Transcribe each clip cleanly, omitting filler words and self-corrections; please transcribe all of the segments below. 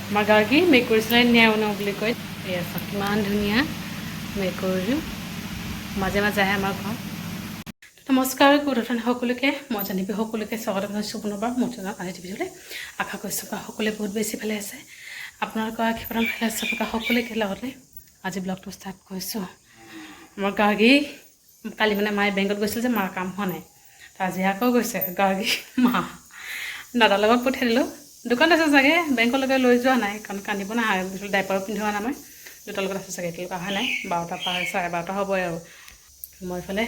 আমাৰ গাৰ্গী মেকুৰী চলাই নেও নেও বুলি কয়। এয়া চাওক কিমান ধুনীয়া মেকুৰী, মাজে মাজে আহে আমাৰ ঘৰত। নমস্কাৰ গুৰুধন সকলোকে, মই জানিবি সকলোকে স্বাগতম জনাইছোঁ পুনৰবাৰ মোৰ চেনেল আজি টিভিলৈ। আশা কৰিছোঁ সকলোৱে বহুত বেছি ভালে আছে, আপোনালোকৰ আশীৰ্বাদ ভালে আছে সকলোকে লগতে আজি ব্লগটো ষ্টাৰ্ট কৰিছোঁ। আমাৰ গাৰ্গী কালি মানে মায়ে বেংকত গৈছিল যে মাৰ কাম হোৱা নাই, আজি আকৌ গৈছে গাৰ্গী মা। দাদাৰ লগত পঠিয়াই দিলোঁ, দোকানত আছে চাগে, বেংকলৈকে লৈ যোৱা নাই কাৰণ কান্দিব না, ডাইপাৰো পিন্ধোৱা নাই মই, দেউতাৰ লগত আছে চাগে, এতিয়ালৈকে অহা নাই, 12টা পাৰ হৈছে, 12টা হ'বই আৰু। মই এইফালে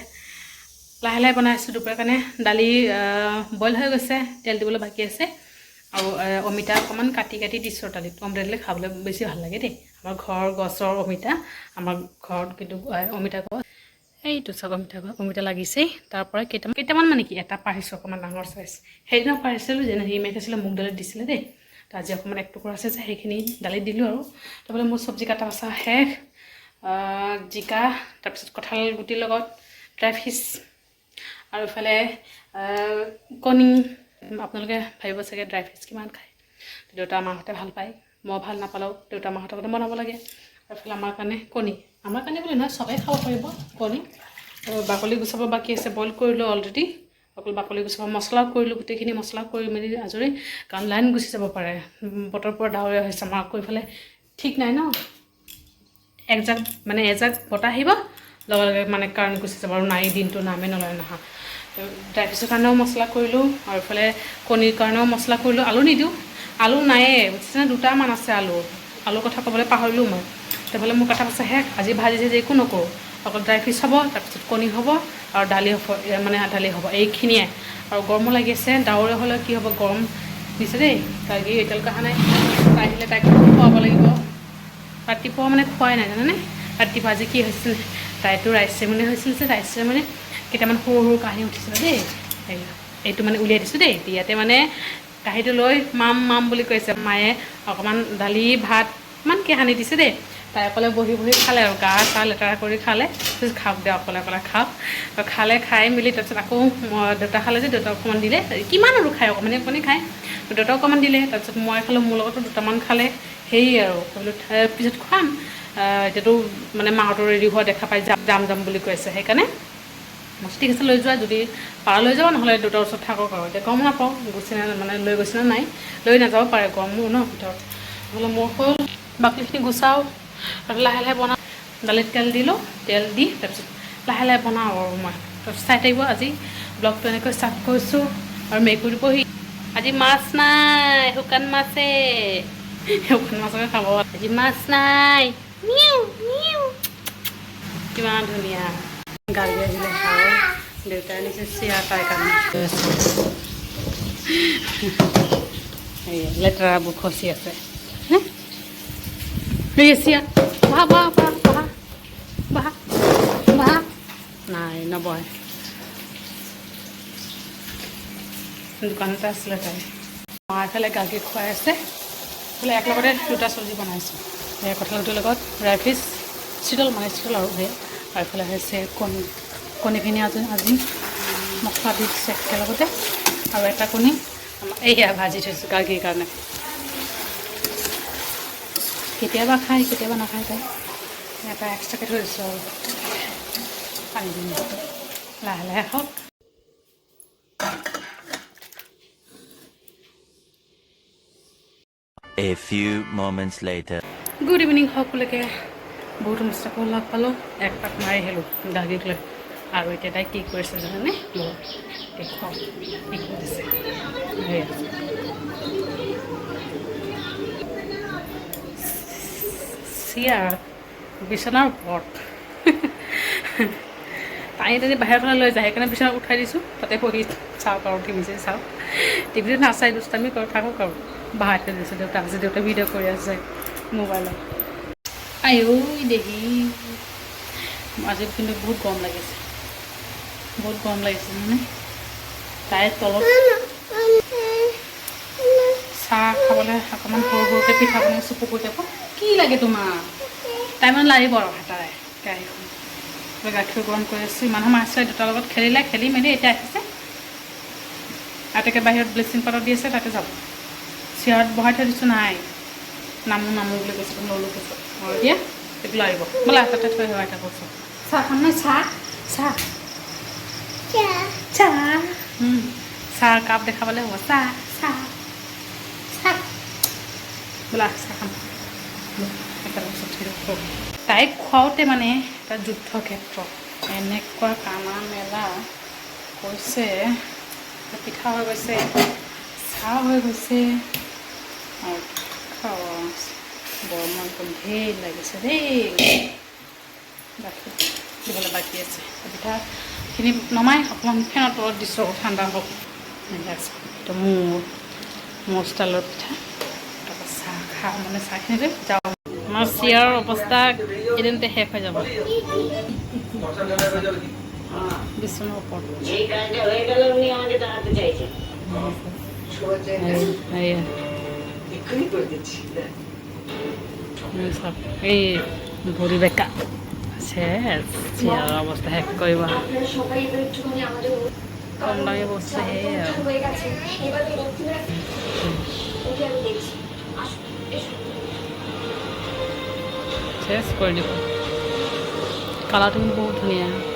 লাহে লাহে বনাই আছোঁ দুপৰীয়াৰ কাৰণে। দালি বইল হৈ গৈছে, তেল দিবলৈ বাকী আছে, আৰু অমিতা অকণমান কাটি কাটি দিছোঁ দালিত, অমলেট দিলে খাবলৈ বেছি ভাল লাগে দেই। আমাৰ ঘৰৰ গছৰ অমিতা, আমাৰ ঘৰত কিন্তু অমিতা গছ এইটো চাওক, অমিতা লাগিছেই, তাৰ পৰা কেইটামান মানে কি এটা পাৰিছোঁ অকণমান ডাঙৰ চাইজ, সেইদিনা পাৰিছিলোঁ যেনে ৰিমেক আছিলে মোক দালিত দিছিলে দেই, তো আজি অকণমান এক টুকুৰা আছে যে সেইখিনি দালিত দিলোঁ। আৰু তাৰপৰা মোৰ চব্জি কাটা বচা শেষ, জিকা, তাৰপিছত কঁঠাল গুটিৰ লগত ড্ৰাই ফিছ, আৰু ইফালে কণী। আপোনালোকে ভাবিব চাগে ড্ৰাই ফিছ কিমান খায়, দেউতা মাহঁতে ভাল পায়, মই ভাল নাপালেও দেউতা মাহঁতৰ কাৰণে বনাব লাগে। আৰু ইফালে আমাৰ কাৰণে কণী, আমাৰ কাৰণে বুলি নহয় চবেই খাব পাৰিব কণী। বাকলি গুচাব বাকী আছে, বইল কৰিলোঁ অলৰেডি, অকল বাকলি গুচাব, মছলাও কৰিলোঁ, গোটেইখিনি মছলা কৰি মেলি আজৰি, কাৰণ লাইন গুচি যাব পাৰে, বতৰ পৰা ডাৱৰীয়া হৈছে আমাৰ আকৌ ইফালে ঠিক নাই ন, এজাক বতাহ আহিব লগে লগে মানে কাৰেণ্ট গুচি যাব, আৰু নাই দিনটো নামে নলয় নহা। ড্ৰাই ফিছৰ কাৰণেও মছলা কৰিলোঁ, আৰু ইফালে কণীৰ কাৰণেও মছলা কৰিলোঁ। আলু নিদিওঁ, আলু নায়েই বুজিছেনে, দুটামান আছে আলুৰ কথা ক'বলৈ পাহৰিলোঁ মই। সেইফালে মোৰ কথা আছে শেষ, আজি ভাজি চাজি একো নকৰোঁ, অকল ড্ৰাই ফিছ হ'ব, তাৰপিছত কণী হ'ব, আৰু দালি হ'ব, মানে দালি হ'ব, এইখিনিয়ে। আৰু গৰমো লাগি আছে, ডাৱৰীয়া হ'লে কি হ'ব, গৰম দিছে দেই। গাৰ্গী এতিয়ালৈকে অহা নাই, তাই আহিলে তাইক খুৱাব লাগিব। ৰাতিপুৱা মানে খোৱাই নাই জানানে, ৰাতিপুৱা আজি কি হৈছিল, তাইতো ৰাইচ চেৰেমনি হৈছিল যে, ৰাইচ চেৰেমনি কেইটামান সৰু সৰু কাঁহী উঠিছিলে দেই, এইটো মানে উলিয়াই দিছোঁ দেই, ইয়াতে মানে কাঁহীটো লৈ মাম মাম বুলি কৈছে, মায়ে অকণমান দালি ভাত ইমানকৈ সানি দিছে দেই, তাই অকলে বহি বহি খালে, আৰু গা চা লেতেৰা কৰি খালে, খাওক দে অকলে অকলে খাওক, খালে, খাই মেলি তাৰপিছত আকৌ দেউতা খালে যে দেউতাক অকণমান দিলে, কিমান আৰু খায় অকণমানে অকণমানে খায়, দেউতাক অকণমান দিলে, তাৰপিছত মই খালোঁ, মোৰ লগতো দুটামান খালে, সেয়ে আৰু বোলো পিছত খুৱাম। এতিয়াতো মানে মাহঁতৰ ৰেডি হোৱা দেখা পাই যাম বুলি কৈ আছে, সেইকাৰণে মই ঠিক আছে লৈ যোৱা, যদি পাৰা লৈ যাবা, নহ'লে দেউতাৰ ওচৰত থাকক আৰু, এতিয়া গম নাপাওঁ গৈছে মানে লৈ গৈছে নে নাই, লৈ নাযাব পাৰে গৰমো ন ভিতৰত। নহ'লে মোৰ হ'ল বাকীখিনি গুচাওঁ, আৰু লাহে লাহে বনাওঁ, দালিত তেল দিলোঁ, তেল দি তাৰপিছত লাহে লাহে বনাওঁ আৰু মই, তাৰপিছত চাই থাকিব। আজি ব্লগটো এনেকৈ ষ্টাৰ্ট কৰিছোঁ। আৰু মেকুৰী পঢ়ি আজি মাছ নাই, শুকান মাছে, শুকান মাছকে খাব, আজি মাছ নাই, নিউ নিউ কিমান ধুনীয়া। গাৰ্গী আহিলে খাওঁ, দেউতাই আনিছে চিৰা তাইৰ কাৰণে, লেতেৰাবোৰ খচি আছে, চিৰা বহা বহা বহা বহা বহা বহা, নাই নবহে, দোকানতে আছিলে তাই। মা এফালে গাখীৰ খুৱাই আছে, বোলে একেলগতে দুটা চব্জি বনাইছোঁ, সেই কঁঠাল গুটিৰ লগত ড্ৰাই ফিছ, চিতল আৰু সেই, আৰু এইফালে হৈছে কণীখিনি আজি মছলা দি দিছে একেলগতে, আৰু এটা কণী এইয়া ভাজি থৈছোঁ গাৰ্গীৰ কাৰণে, কেতিয়াবা খায় কেতিয়াবা নাখায়, তাই এটা এক্সট্ৰাকৈ থৈ দিছোঁ, আৰু পানী দিম লাহে লাহে খাওক। A few moments later. Good evening সকলোকে, বহুত অনুষ্ঠানকৈ লগ পালোঁ, এক পাক মাৰি আহিলোঁ গাৰ্গীক লৈ, আৰু এতিয়া তাই কি কৰিছে জানেনে, মোৰ দেখুৱাওঁ কি কৰিছে, চিয়াৰ বিচনাৰ ওপৰত, তাই যদি বাহিৰৰ ফালে লৈ যায়, সেইকাৰণে বিচনাত উঠাই দিছোঁ, তাতে বহি চাওক আৰু টিভি চাওক, টিভিটো নাচাই দুষ্টামি কৰি থাকক আৰু, বাহাই থৈ দিছোঁ দেউতাক, আজি দেউতাই ভিডিঅ' কৰি আছে মোবাইলত। আইও দেহি, আজি কিন্তু বহুত গৰম লাগিছে মানে, তাইৰ তলত চাহ খাবলৈ অকণমান সৰু সৰুকৈ পিঠা বনাইছোঁ, পুকুৰী টাইপত, কি লাগে তোমাৰ, তাই মানে লাগিব আৰু হাতাৰে কেৰাহীখন, গাখীৰ গৰম কৰি আছোঁ, ইমান সময় আছে দেউতাৰ লগত খেলি মেলি এতিয়া আহিছে, আইতাকে বাহিৰত ব্লিচিং পাউডাৰ দি আছে, তাতে যাব, চিয়াৰত বহাই থৈ দিছোঁ, নাই নামো বুলি কৈছিলোঁ নলো কৈছোঁ আৰু এতিয়া এইটো আহিব বোলা তাতে থৈ আহিবা এটা কৈছোঁ চাহ খাম নহয় চাহ চাহ চাহ চাহ কাপ দেখাবলৈ হ'ব চাহ চাহ চাহ বোলা চাহ খাম একেলগে চব থৈ দিওঁ তাইক খুৱাওঁতে মানে এটা যুদ্ধক্ষেত্ৰ এনেকুৱা কানা মেলা কৈছে পিঠা হৈ গৈছে চাহ হৈ গৈছে আৰু গৰমৰ ঢেৰ লাগিছে দেই গাখীৰ দিবলৈ বাকী আছে পিঠাখিনি নমাই অকণমান ফেনৰ তলত দিছোঁ ঠাণ্ডা হওক এইটো মোৰ ষ্টাইলৰ পিঠা তাৰপৰা চাহ খা মানে চাহখিনিতে যাওঁ আমাৰ চিয়াৰৰ অৱস্থা এদিনতে শেষ হৈ যাব বিচনাৰ ওপৰত এই ভৰি বেকা চিয়াৰৰ অৱস্থা শেষ কৰিব কম দামী বস্তু সেয়ে আৰু চেছ কৰি দিব কালাৰটো কিন্তু বহুত ধুনীয়া